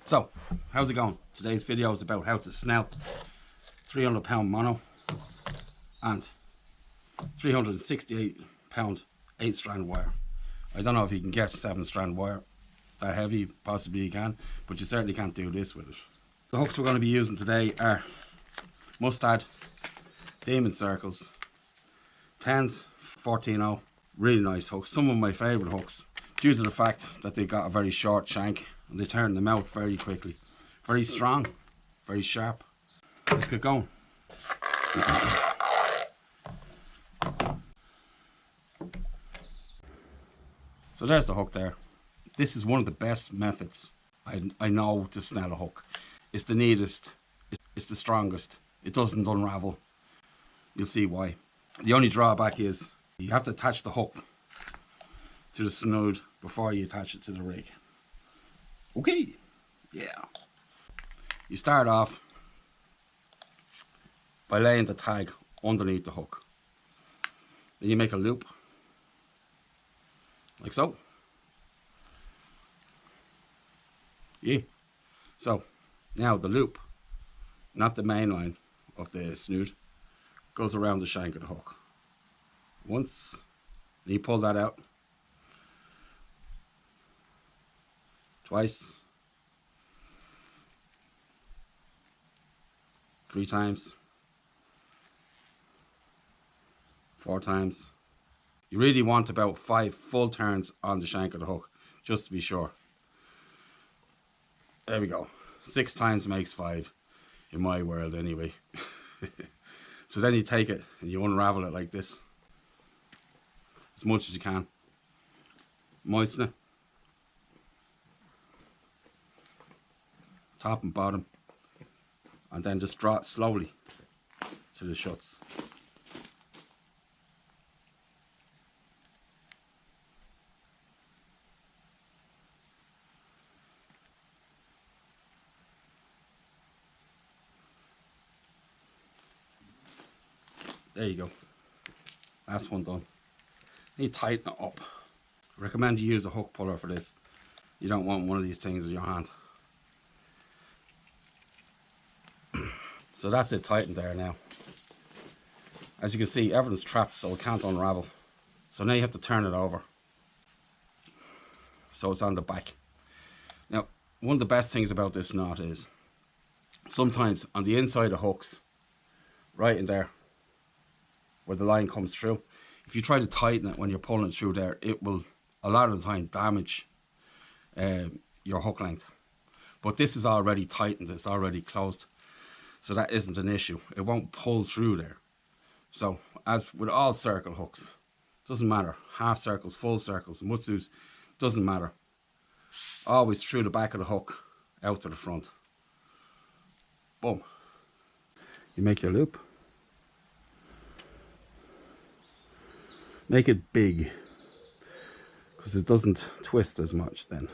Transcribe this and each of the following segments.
So, how's it going? Today's video is about how to snell 300-pound mono and 368-pound 8-strand wire. I don't know if you can get 7-strand wire that heavy, possibly you can, but you certainly can't do this with it. The hooks we're going to be using today are Mustad Demon Circles 10s 14-0. Really nice hooks, some of my favourite hooks, due to the fact that they got a very short shank and they turn them out very quickly. Very strong, very sharp. Let's get going. So there's the hook there. This is one of the best methods I know to snell a hook. It's the neatest, it's the strongest, it doesn't unravel. You'll see why. The only drawback is you have to attach the hook to the snood before you attach it to the rig. Okay, yeah. You start off by laying the tag underneath the hook. Then you make a loop, like so. Yeah. So now the loop, not the main line of the snood, goes around the shank of the hook. Once, and you pull that out. Twice. 3 times. 4 times. You really want about 5 full turns on the shank of the hook, just to be sure. There we go. 6 times makes 5, in my world anyway. So then you take it and you unravel it like this, as much as you can. Moisten it, top and bottom, and then just draw it slowly till it shuts. There you go. Last one done. You tighten it up. I recommend you use a hook puller for this. You don't want one of these things in your hand. So that's it tightened there now. As you can see, everything's trapped, so it can't unravel. So now you have to turn it over, so it's on the back. Now, one of the best things about this knot is sometimes on the inside of hooks, right in there where the line comes through, if you try to tighten it when you're pulling it through there, it will a lot of the time damage your hook length. But this is already tightened, it's already closed, so that isn't an issue. It won't pull through there. So as with all circle hooks, doesn't matter, half circles, full circles, mutsus, doesn't matter, always through the back of the hook out to the front. Boom. You make your loop, make it big because it doesn't twist as much then.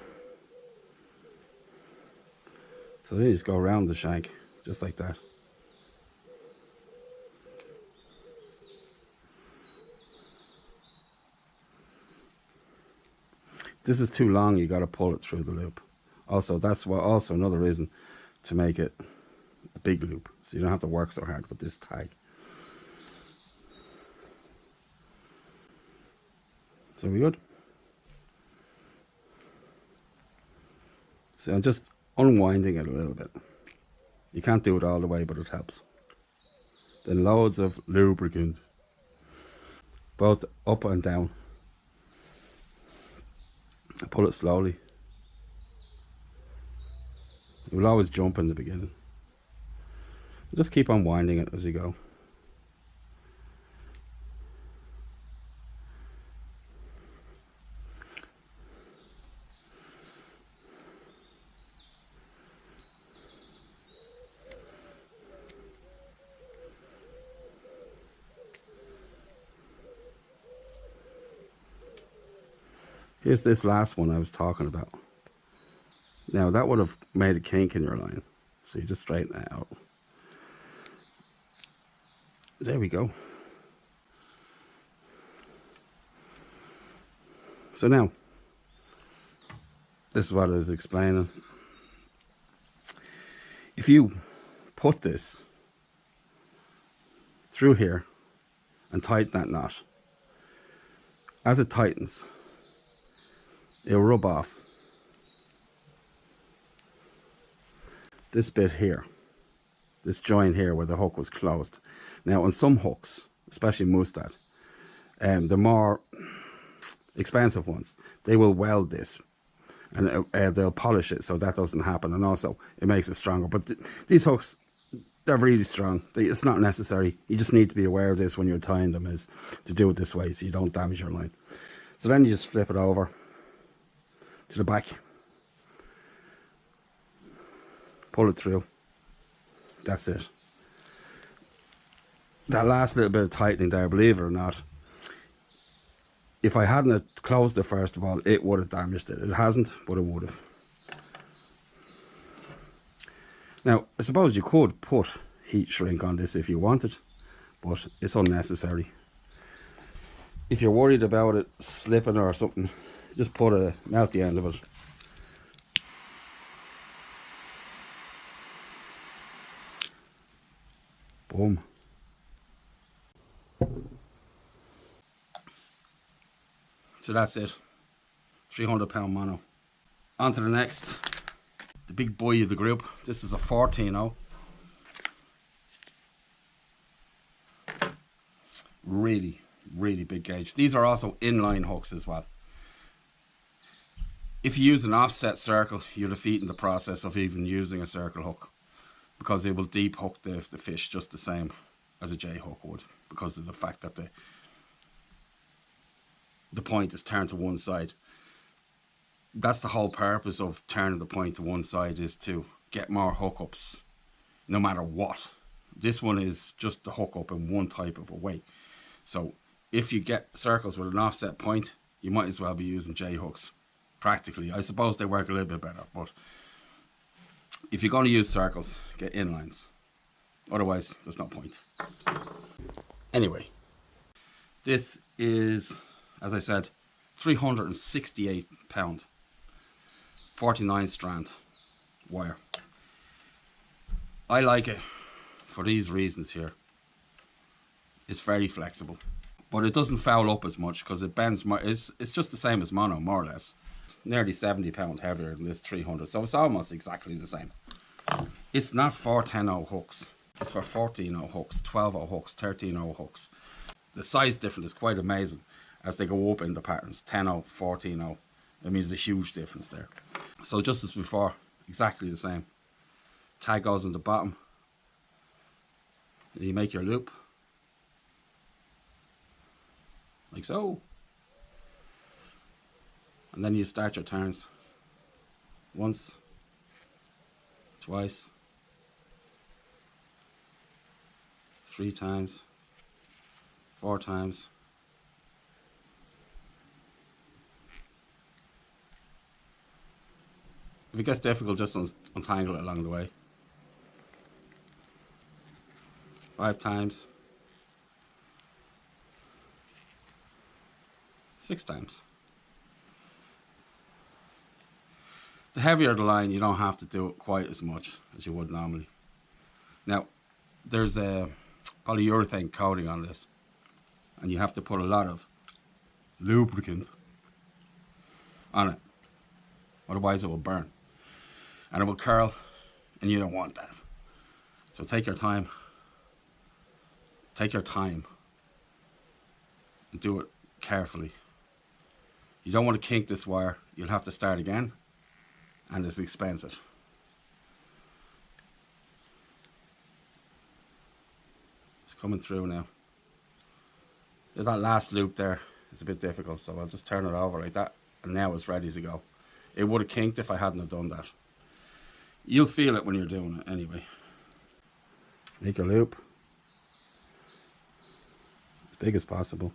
So then you just go around the shank just like that. If this is too long, you got to pull it through the loop. Also, that's also another reason to make it a big loop, so you don't have to work so hard with this tag. So we good? So I'm just unwinding it a little bit. You can't do it all the way, but it helps. Then loads of lubricant, both up and down. Pull it slowly. It will always jump in the beginning. Just keep on winding it as you go. Here's this last one I was talking about. Now that would have made a kink in your line, so you just straighten it out. There we go. So now, this is what I was explaining. if you put this through here and tighten that knot, as it tightens, it'll rub off this bit here, this joint here where the hook was closed. Now on some hooks, especially Mustad, the more expensive ones, they will weld this and they'll polish it so that doesn't happen, and also it makes it stronger. But these hooks, they're really strong. It's not necessary. You just need to be aware of this when you're tying them, is to do it this way so you don't damage your line. So then you just flip it over to the back, pull it through. That's it. That last little bit of tightening there, believe it or not, if I hadn't closed it first of all, it would have damaged it. It hasn't, but it would have. Now, I suppose you could put heat shrink on this if you wanted, but it's unnecessary. If you're worried about it slipping or something, just melt the end of it. Boom. So that's it. 300-pound mono. On to the next. The big boy of the group. This is a 14-0. Really, really big gauge. These are also inline hooks as well. If you use an offset circle, you're defeating the process of even using a circle hook, because it will deep hook the fish just the same as a J hook would, because of the fact that the point is turned to one side. That's the whole purpose of turning the point to one side, is to get more hookups no matter what. This one is just the hookup in one type of a way. So if you get circles with an offset point, you might as well be using J hooks. Practically, I suppose they work a little bit better, but if you're going to use circles, get inlines. Otherwise, there's no point. Anyway, this is, as I said, 368 pound, 49 strand wire. I like it for these reasons here. It's very flexible, but it doesn't foul up as much because it bends more. It's just the same as mono, more or less. It's nearly 70 pound heavier than this 300, so it's almost exactly the same. It's not for 10-0 hooks. It's for 14-0 hooks, 12-0 hooks, 13-0 hooks. The size difference is quite amazing as they go up in the patterns. 10-0, 14-0. I mean, there's a huge difference there. So just as before, exactly the same. Tag goes on the bottom. You make your loop, like so. And then you start your turns. Once, twice, 3 times, 4 times. If it gets difficult, just untangle it along the way. 5 times. 6 times. The heavier the line, you don't have to do it quite as much as you would normally. Now, there's a polyurethane coating on this, and you have to put a lot of lubricant on it, otherwise it will burn and it will curl, and you don't want that. So take your time and do it carefully. You don't want to kink this wire. You'll have to start again, and it's expensive. It's coming through now. There's that last loop there. It's a bit difficult, so I'll just turn it over like that, and now it's ready to go. It would have kinked if I hadn't have done that. You'll feel it when you're doing it anyway. Make your loop as big as possible.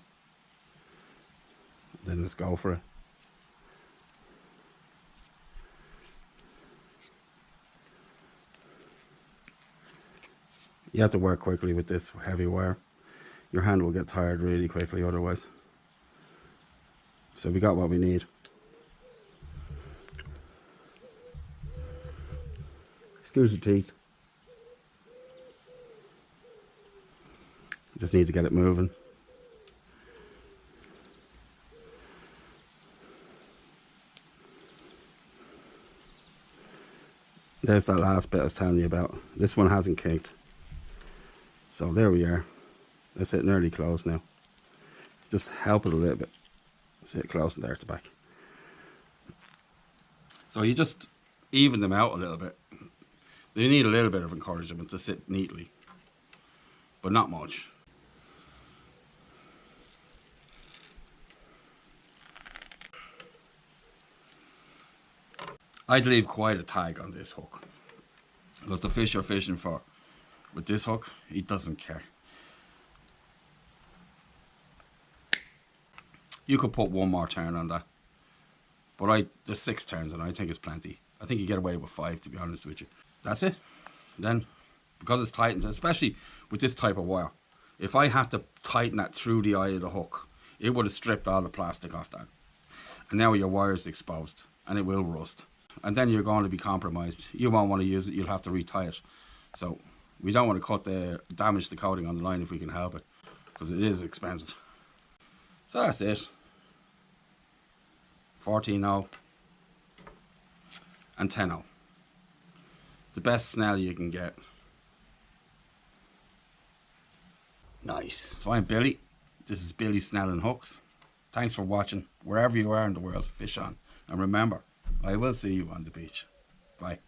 Then let's go for it. You have to work quickly with this heavy wire. Your hand will get tired really quickly otherwise. So we got what we need. Excuse the teeth. Just need to get it moving. There's that last bit I was telling you about. This one hasn't kinked. So there we are. That's it, nearly closed now. Just help it a little bit. That's it, closing there at the back. So you just even them out a little bit. They need a little bit of encouragement to sit neatly, but not much. I'd leave quite a tag on this hook, because the fish you're fishing for with this hook, he doesn't care. You could put one more turn on that, but there's 6 turns and I think it's plenty. I think you get away with 5, to be honest with you. That's it. Then, because it's tightened, especially with this type of wire, if I had to tighten that through the eye of the hook, it would have stripped all the plastic off that. And now your wire is exposed and it will rust. And then you're going to be compromised. You won't want to use it, you'll have to retie it. So we don't want to damage the coating on the line if we can help it, because it is expensive. So that's it. 14.0 and 10.0. The best Snell you can get. Nice. So I'm Billy. This is Billy Snelling Hooks. Thanks for watching. Wherever you are in the world, fish on. And remember, I will see you on the beach. Bye.